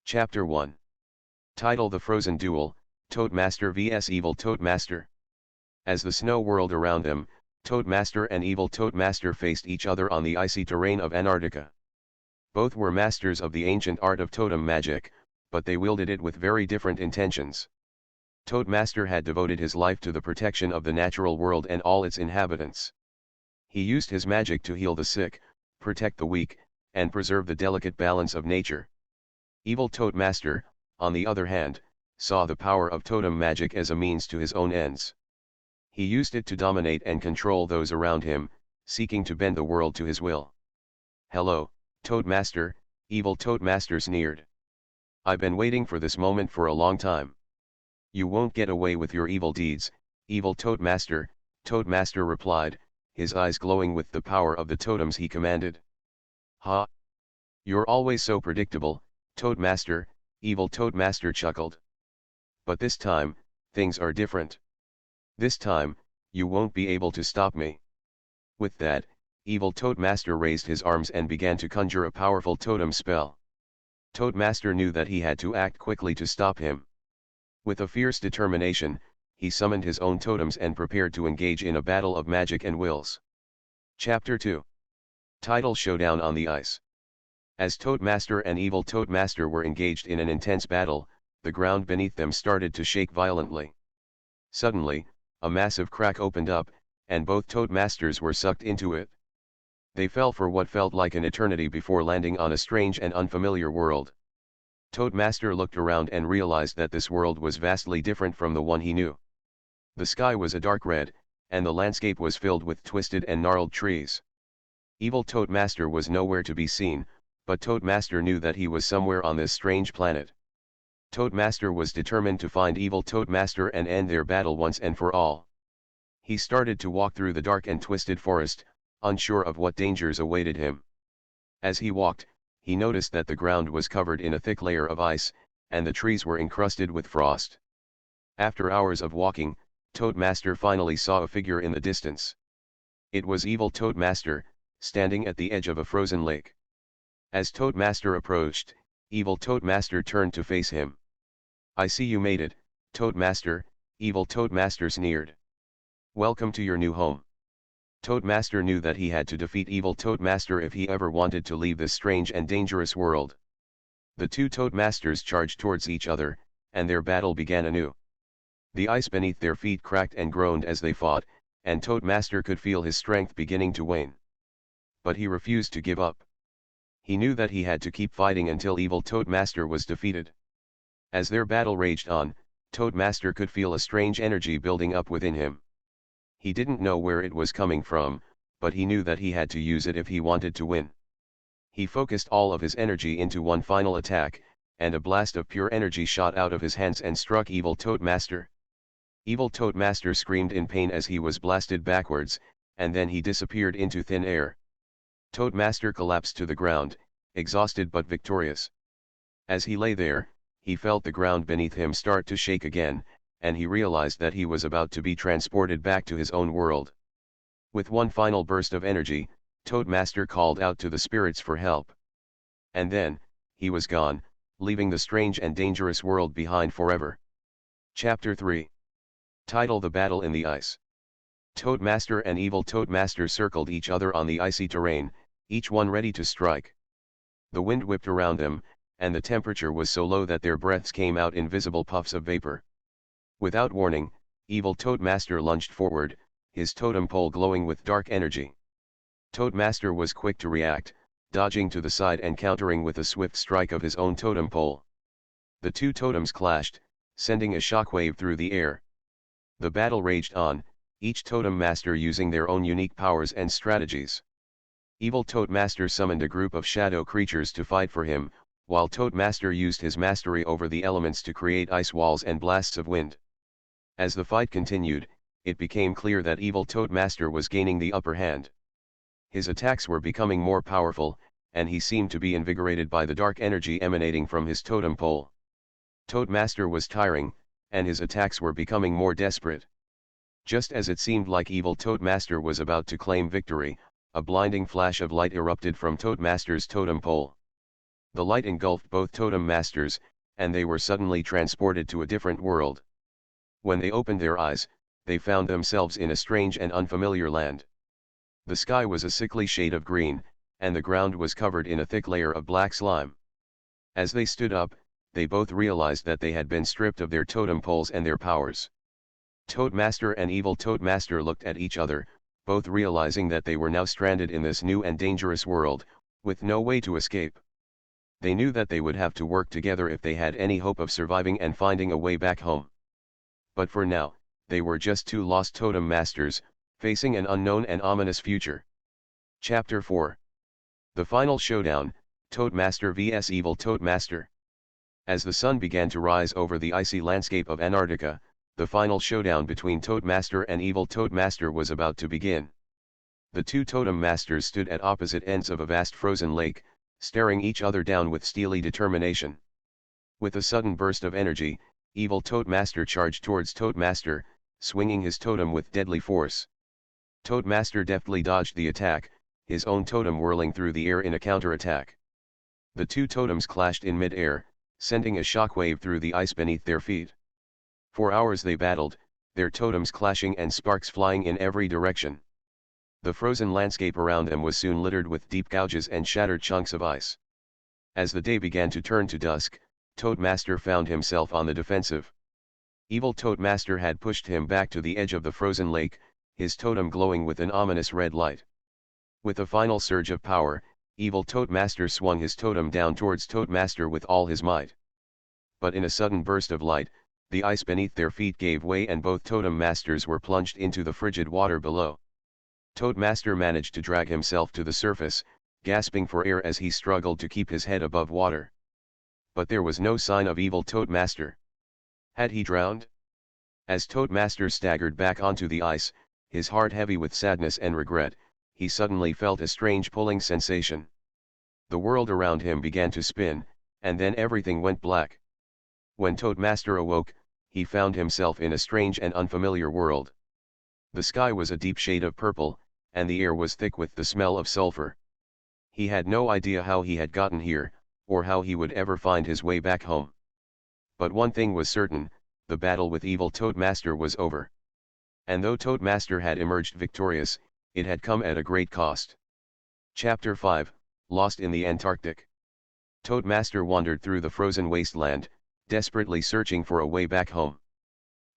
Chapter 1. Title: The Frozen Duel, Totemaster vs Evil Totemaster. As the snow whirled around them, Totemaster and Evil Totemaster faced each other on the icy terrain of Antarctica. Both were masters of the ancient art of totem magic, but they wielded it with very different intentions. Totemaster had devoted his life to the protection of the natural world and all its inhabitants. He used his magic to heal the sick, protect the weak, and preserve the delicate balance of nature. Evil Totemaster, on the other hand, saw the power of totem magic as a means to his own ends. He used it to dominate and control those around him, seeking to bend the world to his will. "Hello, Totemaster," Evil Totemaster sneered. "I've been waiting for this moment for a long time. You won't get away with your evil deeds, Evil Totemaster," Totemaster replied, his eyes glowing with the power of the totems he commanded. "Ha! You're always so predictable, Totemaster," Evil Totemaster chuckled. "But this time, things are different. This time, you won't be able to stop me." With that, Evil Totemaster raised his arms and began to conjure a powerful totem spell. Totemaster knew that he had to act quickly to stop him. With a fierce determination, he summoned his own totems and prepared to engage in a battle of magic and wills. Chapter 2. Title: Showdown on the Ice. As Totemaster and Evil Totemaster were engaged in an intense battle, the ground beneath them started to shake violently. Suddenly, a massive crack opened up, and both Totemasters were sucked into it. They fell for what felt like an eternity before landing on a strange and unfamiliar world. Totemaster looked around and realized that this world was vastly different from the one he knew. The sky was a dark red, and the landscape was filled with twisted and gnarled trees. Evil Totemaster was nowhere to be seen, but Totemaster knew that he was somewhere on this strange planet. Totemaster was determined to find Evil Totemaster and end their battle once and for all. He started to walk through the dark and twisted forest, unsure of what dangers awaited him. As he walked, he noticed that the ground was covered in a thick layer of ice, and the trees were encrusted with frost. After hours of walking, Totemaster finally saw a figure in the distance. It was Evil Totemaster, standing at the edge of a frozen lake. As Totemaster approached, Evil Totemaster turned to face him. "I see you made it, Totemaster," Evil Totemaster sneered. "Welcome to your new home." Totemaster knew that he had to defeat Evil Totemaster if he ever wanted to leave this strange and dangerous world. The two Totemasters charged towards each other, and their battle began anew. The ice beneath their feet cracked and groaned as they fought, and Totemaster could feel his strength beginning to wane. But he refused to give up. He knew that he had to keep fighting until Evil Totemaster was defeated. As their battle raged on, Totemaster could feel a strange energy building up within him. He didn't know where it was coming from, but he knew that he had to use it if he wanted to win. He focused all of his energy into one final attack, and a blast of pure energy shot out of his hands and struck Evil Totemaster. Evil Totemaster screamed in pain as he was blasted backwards, and then he disappeared into thin air. Totemaster collapsed to the ground, exhausted but victorious. As he lay there, he felt the ground beneath him start to shake again, and he realized that he was about to be transported back to his own world. With one final burst of energy, Totemaster called out to the spirits for help. And then, he was gone, leaving the strange and dangerous world behind forever. Chapter 3. Title: The Battle in the Ice. Totemaster and Evil Totemaster circled each other on the icy terrain, each one ready to strike. The wind whipped around them, and the temperature was so low that their breaths came out in visible puffs of vapor. Without warning, Evil Totemaster lunged forward, his totem pole glowing with dark energy. Totemaster was quick to react, dodging to the side and countering with a swift strike of his own totem pole. The two totems clashed, sending a shockwave through the air. The battle raged on, each totem master using their own unique powers and strategies. Evil Totemaster summoned a group of shadow creatures to fight for him, while Totemaster used his mastery over the elements to create ice walls and blasts of wind. As the fight continued, it became clear that Evil Totemaster was gaining the upper hand. His attacks were becoming more powerful, and he seemed to be invigorated by the dark energy emanating from his totem pole. Totemaster was tiring, and his attacks were becoming more desperate. Just as it seemed like Evil Totemaster was about to claim victory, a blinding flash of light erupted from Totemaster's totem pole. The light engulfed both Totemasters, and they were suddenly transported to a different world. When they opened their eyes, they found themselves in a strange and unfamiliar land. The sky was a sickly shade of green, and the ground was covered in a thick layer of black slime. As they stood up, they both realized that they had been stripped of their totem poles and their powers. Totemaster and Evil Totemaster looked at each other, both realizing that they were now stranded in this new and dangerous world, with no way to escape. They knew that they would have to work together if they had any hope of surviving and finding a way back home. But for now, they were just two lost totem masters, facing an unknown and ominous future. Chapter 4. The Final Showdown, Totemaster vs Evil Totemaster. As the sun began to rise over the icy landscape of Antarctica, the final showdown between Totemaster and Evil Totemaster was about to begin. The two totem masters stood at opposite ends of a vast frozen lake, staring each other down with steely determination. With a sudden burst of energy, Evil Totemaster charged towards Totemaster, swinging his totem with deadly force. Totemaster deftly dodged the attack, his own totem whirling through the air in a counterattack. The two totems clashed in mid-air, sending a shockwave through the ice beneath their feet. For hours they battled, their totems clashing and sparks flying in every direction. The frozen landscape around them was soon littered with deep gouges and shattered chunks of ice. As the day began to turn to dusk, Totemaster found himself on the defensive. Evil Totemaster had pushed him back to the edge of the frozen lake, his totem glowing with an ominous red light. With a final surge of power, Evil Totemaster swung his totem down towards Totemaster with all his might. But in a sudden burst of light, the ice beneath their feet gave way and both totem masters were plunged into the frigid water below. Totemaster managed to drag himself to the surface, gasping for air as he struggled to keep his head above water. But there was no sign of Evil Totemaster. Had he drowned? As Totemaster staggered back onto the ice, his heart heavy with sadness and regret, he suddenly felt a strange pulling sensation. The world around him began to spin, and then everything went black. When Totemaster awoke, he found himself in a strange and unfamiliar world. The sky was a deep shade of purple, and the air was thick with the smell of sulfur. He had no idea how he had gotten here, or how he would ever find his way back home. But one thing was certain, the battle with Evil Totemaster was over. And though Totemaster had emerged victorious, it had come at a great cost. Chapter 5, Lost in the Antarctic. Totemaster wandered through the frozen wasteland, desperately searching for a way back home.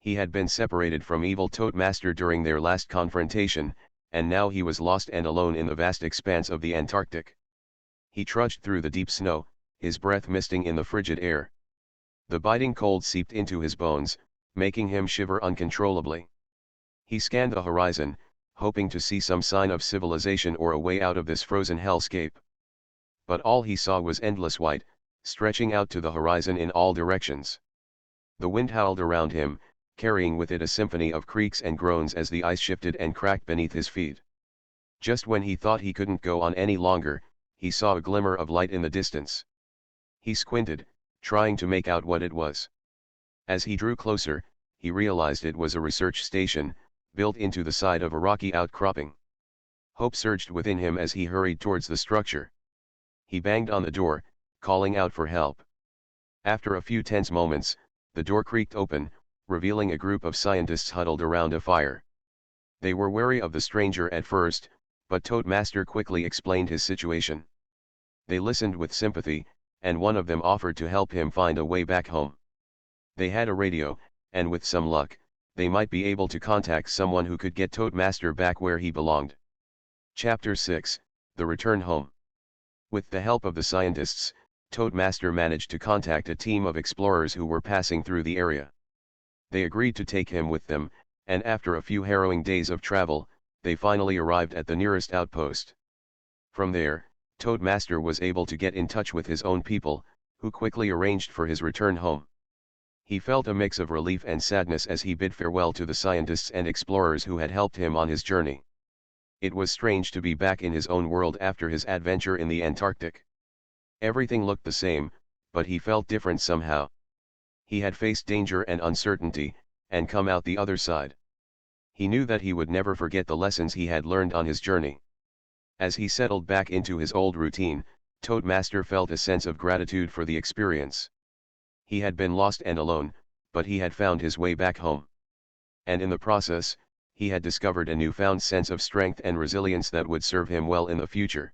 He had been separated from Evil Totemaster during their last confrontation, and now he was lost and alone in the vast expanse of the Antarctic. He trudged through the deep snow, his breath misting in the frigid air. The biting cold seeped into his bones, making him shiver uncontrollably. He scanned the horizon, hoping to see some sign of civilization or a way out of this frozen hellscape. But all he saw was endless white, stretching out to the horizon in all directions. The wind howled around him, carrying with it a symphony of creaks and groans as the ice shifted and cracked beneath his feet. Just when he thought he couldn't go on any longer, he saw a glimmer of light in the distance. He squinted, trying to make out what it was. As he drew closer, he realized it was a research station, built into the side of a rocky outcropping. Hope surged within him as he hurried towards the structure. He banged on the door, calling out for help. After a few tense moments, the door creaked open, revealing a group of scientists huddled around a fire. They were wary of the stranger at first, but Totemaster quickly explained his situation. They listened with sympathy, and one of them offered to help him find a way back home. They had a radio, and with some luck, they might be able to contact someone who could get Totemaster back where he belonged. Chapter 6, The Return Home. With the help of the scientists, Totemaster managed to contact a team of explorers who were passing through the area. They agreed to take him with them, and after a few harrowing days of travel, they finally arrived at the nearest outpost. From there, Totemaster was able to get in touch with his own people, who quickly arranged for his return home. He felt a mix of relief and sadness as he bid farewell to the scientists and explorers who had helped him on his journey. It was strange to be back in his own world after his adventure in the Antarctic. Everything looked the same, but he felt different somehow. He had faced danger and uncertainty, and come out the other side. He knew that he would never forget the lessons he had learned on his journey. As he settled back into his old routine, Totemaster felt a sense of gratitude for the experience. He had been lost and alone, but he had found his way back home. And in the process, he had discovered a newfound sense of strength and resilience that would serve him well in the future.